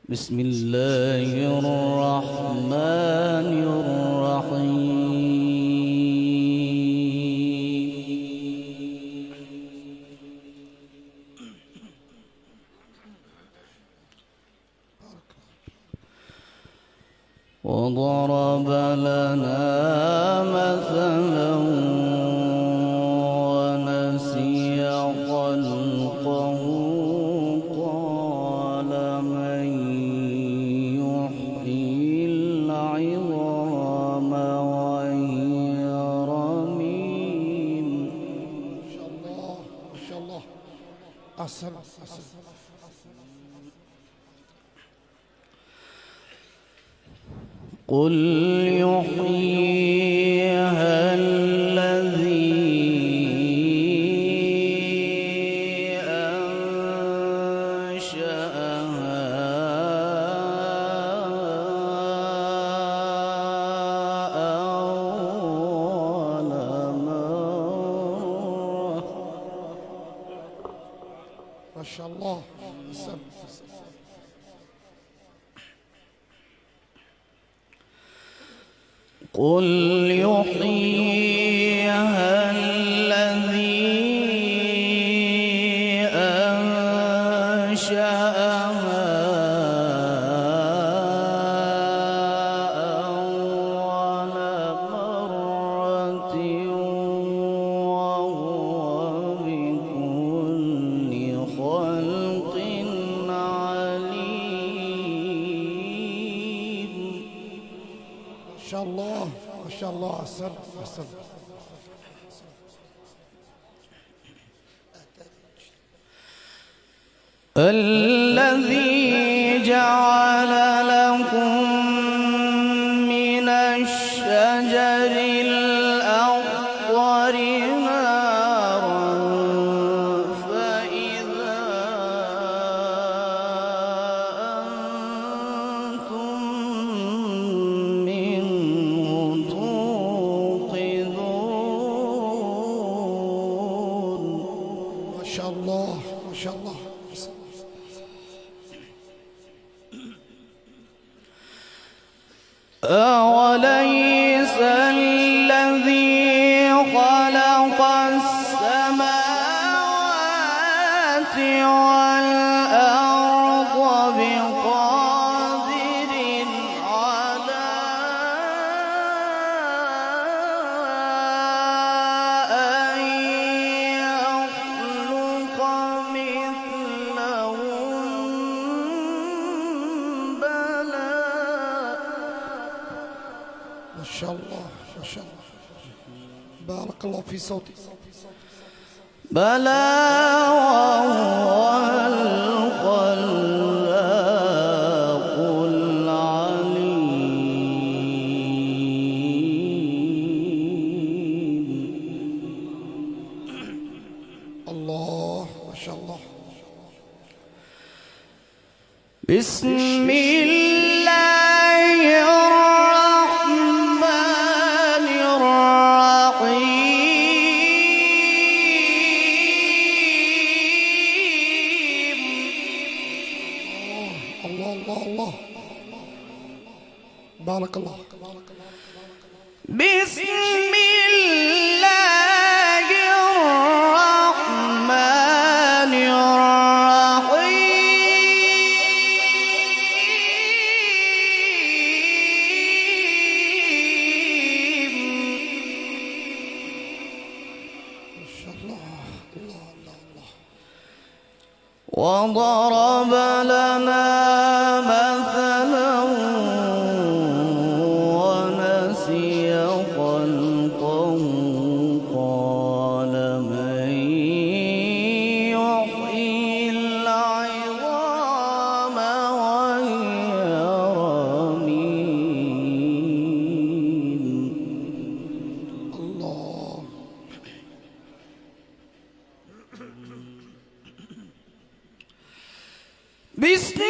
بسم الله الرحمن الرحيم. وضرب لنا مثلا ونسي خلقه قال من يحيي العظام وهي رميم. ما شاء الله ما شاء الله. أحسن. قل يحييها الذي أنشأها أول مرة. ما شاء الله. أحسن. قل يحييها الذي أنشأها أول مرة وهو بكل خلق عليم. ما شاء الله ما شاء الله. أحسن أحسن. الذي جعل لكم من الشجر الأخضر نارا فإذا أنتم منه توقدون. ما شاء الله ما شاء الله. أحسن. أوليس الذي خلق السماوات والأرض بقادر على أن يخلق مثلهم؟ بلى. ما شاء الله ما شاء الله. بارك الله في صوتي. بلى وهو الخلاق العليم. الله ما شاء الله. بسم الله الرحمن الرحيم. الله الله الله. بارك الله. بسم الله الرحمن الرحيم. ما شاء الله. الله الله الله. وضرب لنا مثلا ونسي خلقه قال من يحيي العظام وهي رميم. الله. بسم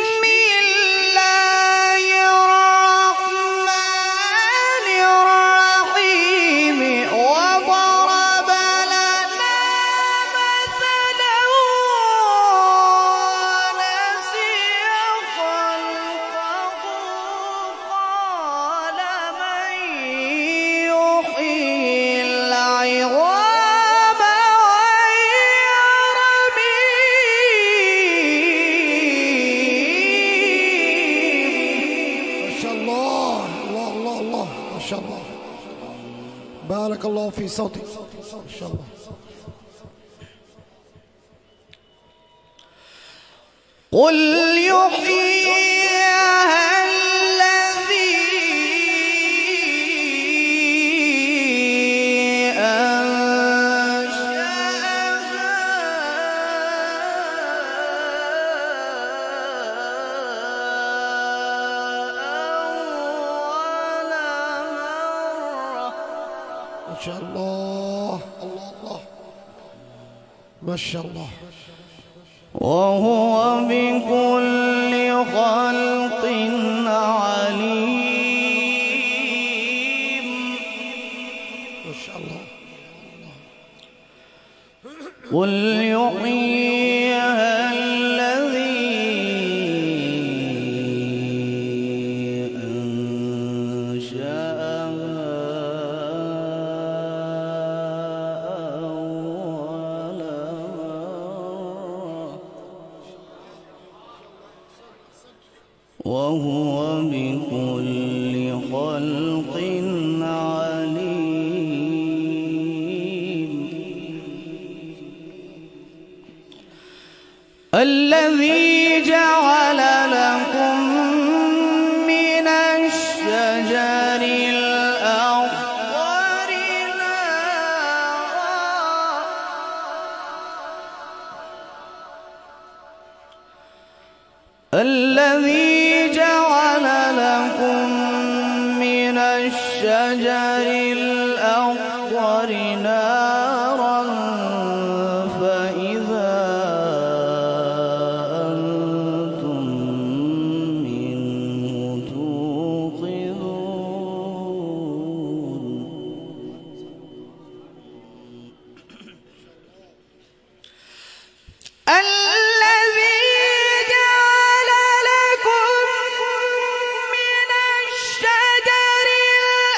الله الرحمن الرحيم. وضرب لنا مثلا ونسي خلقه بارك الله في صوتك ما شاء الله. قل يحييها الذي ما شاء الله الله الله ما شاء الله. وهو بكل خلق عليم. ما شاء الله. قل يحييها الذي أنشأها أول مرة وهو بكل خلق عليم. الذي جعل لكم من الشجر الأخضر نارا الذي جعل لكم من الشجر الأخضر نارا فإذا أنتم منه توقدون. الذي جعل لكم من الشجر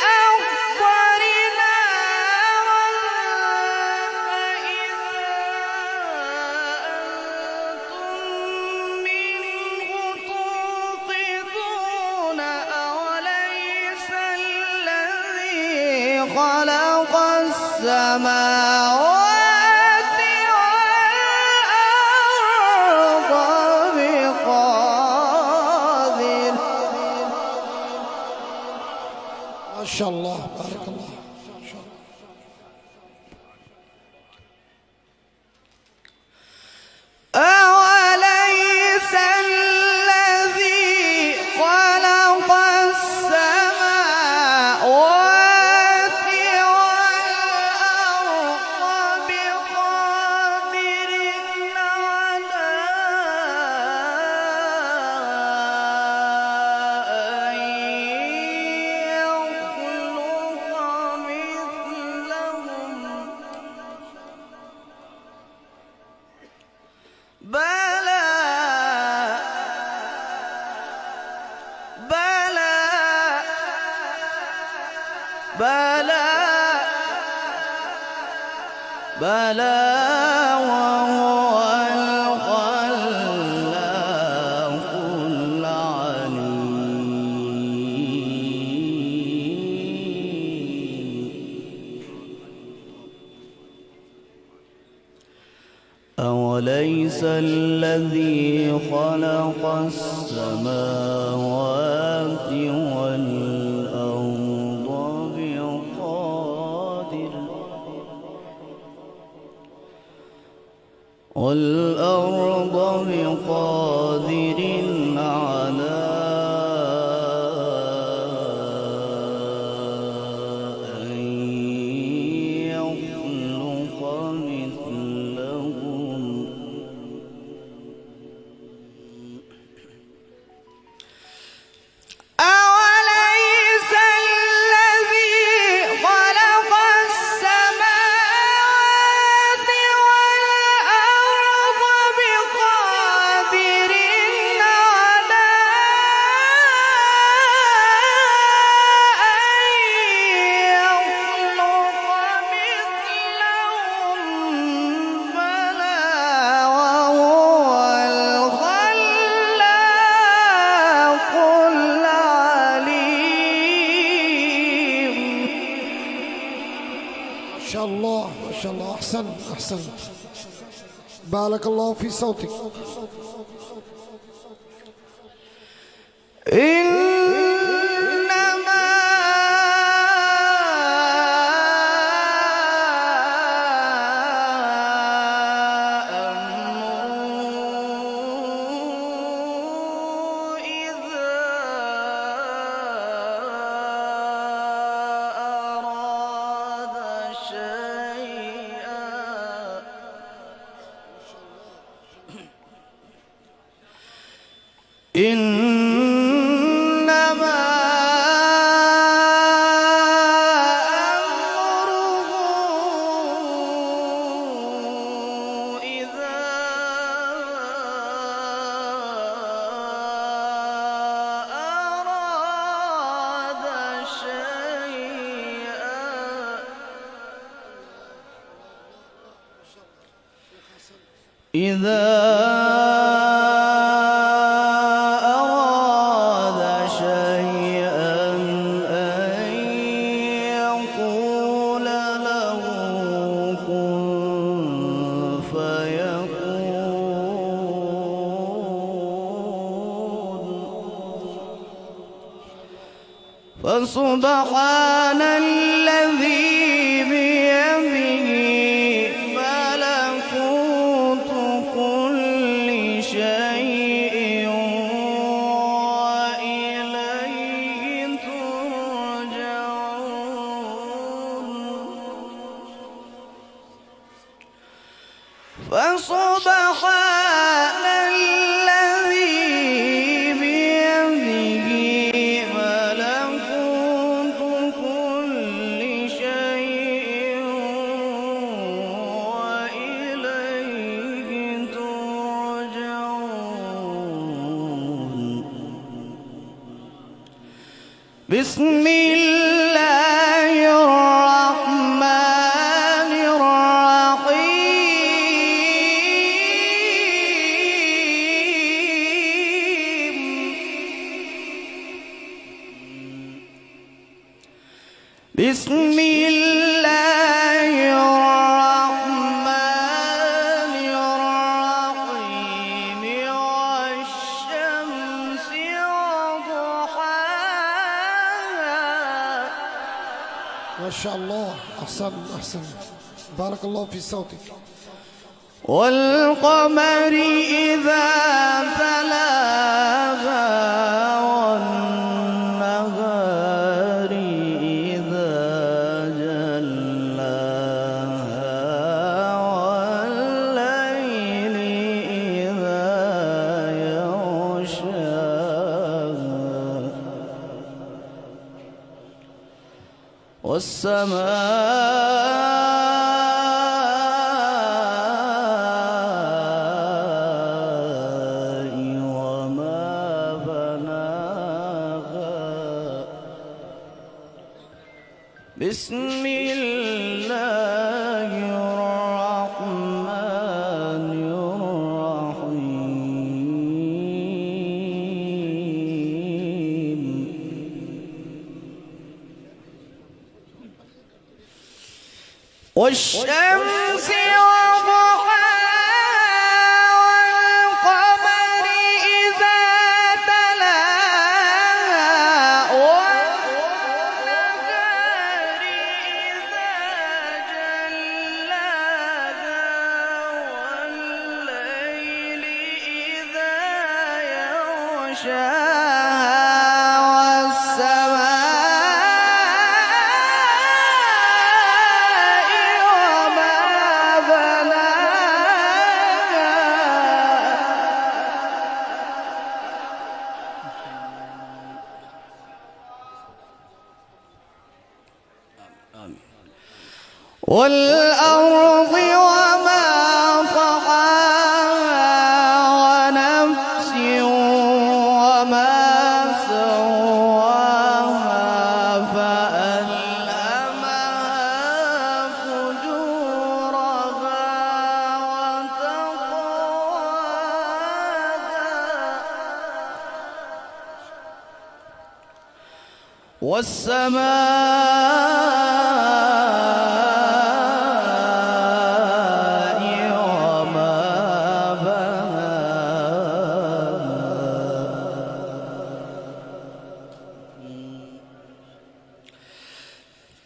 الأخضر نارا فإذا أنتم منه توقدون. أوليس الذي خلق السماوات والأرض بقادر. ما شاء الله بارك الله ما شاء الله. أوليس الذي خلق السماوات والأرض بقادر على أن يخلق مثلهم. بلى بلى بلى بلى وهو الخلاق العليم. أوليس الذي خلق السماوات والأرض بقادر على أن يخلق مثلهم. أوليس الذي خلق السماوات والأرض بقادر أحسنت. بارك الله في صوتك. إنما أمره إذا أراد شيئا أن يقول له كن فيكون. فسبحان الذي بيده ملكوت كل شيء وإليه ترجعون. فسبحان الذي بيده ملكوت كل شيء وإليه ترجعون. بسم الله الرحمن الرحيم. بسم الله الرحمن الرحيم. والشمس وضحاها. ما شاء الله. أحسن أحسن. بارك الله في صوتك. والقمر إذا تلاها والنهار إذا جلاها والليل إذا يغشاها والسماء وما بناها. بسم الله الرحمن الرحيم. والشمس وضحاها والقمر إذا تلاها والنهار إذا جلاها والليل إذا يغشاها والأرض وما طحاها ونفس وما سواها فألهمها فجورها وتقواها والسماء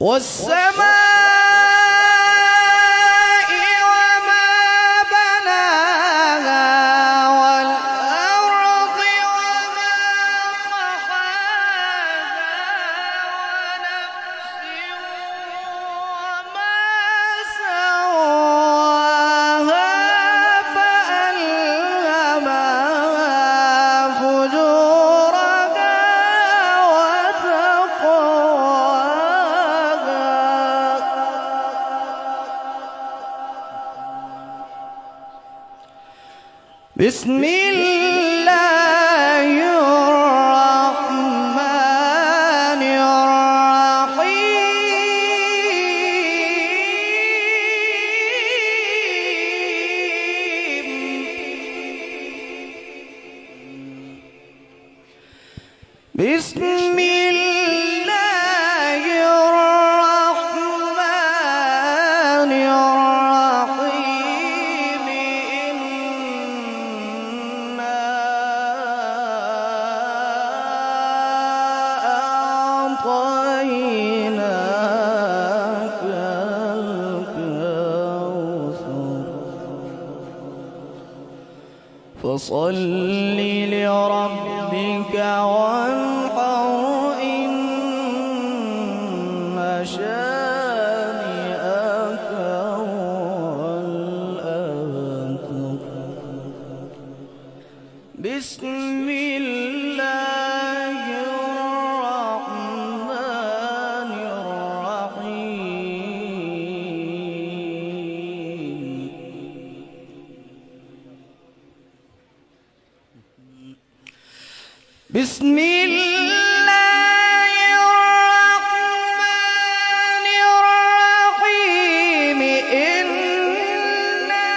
والسماء وما بناها والأرض وما طحاها ونفس وما سواها فألهمها فجورها بسم الله الرحمن الرحيم بسم الله الرحمن الرحيم إنا أعطيناك الكوثر فصل لربك وانحر إن شانئك هو الأبتر بسم الله الرحمن الرحيم بسم الله الرحمن الرحيم إنا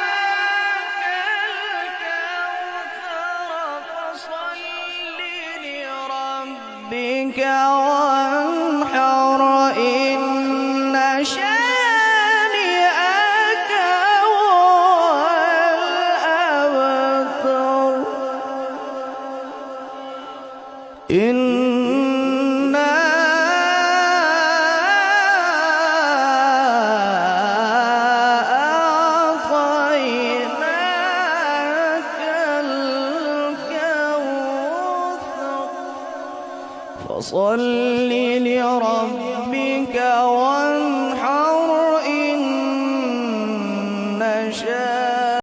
أعطيناك الكوثر فصل لربك وانحر إن شانئك إنا أعطيناك الكوثر فصل لربك وانحر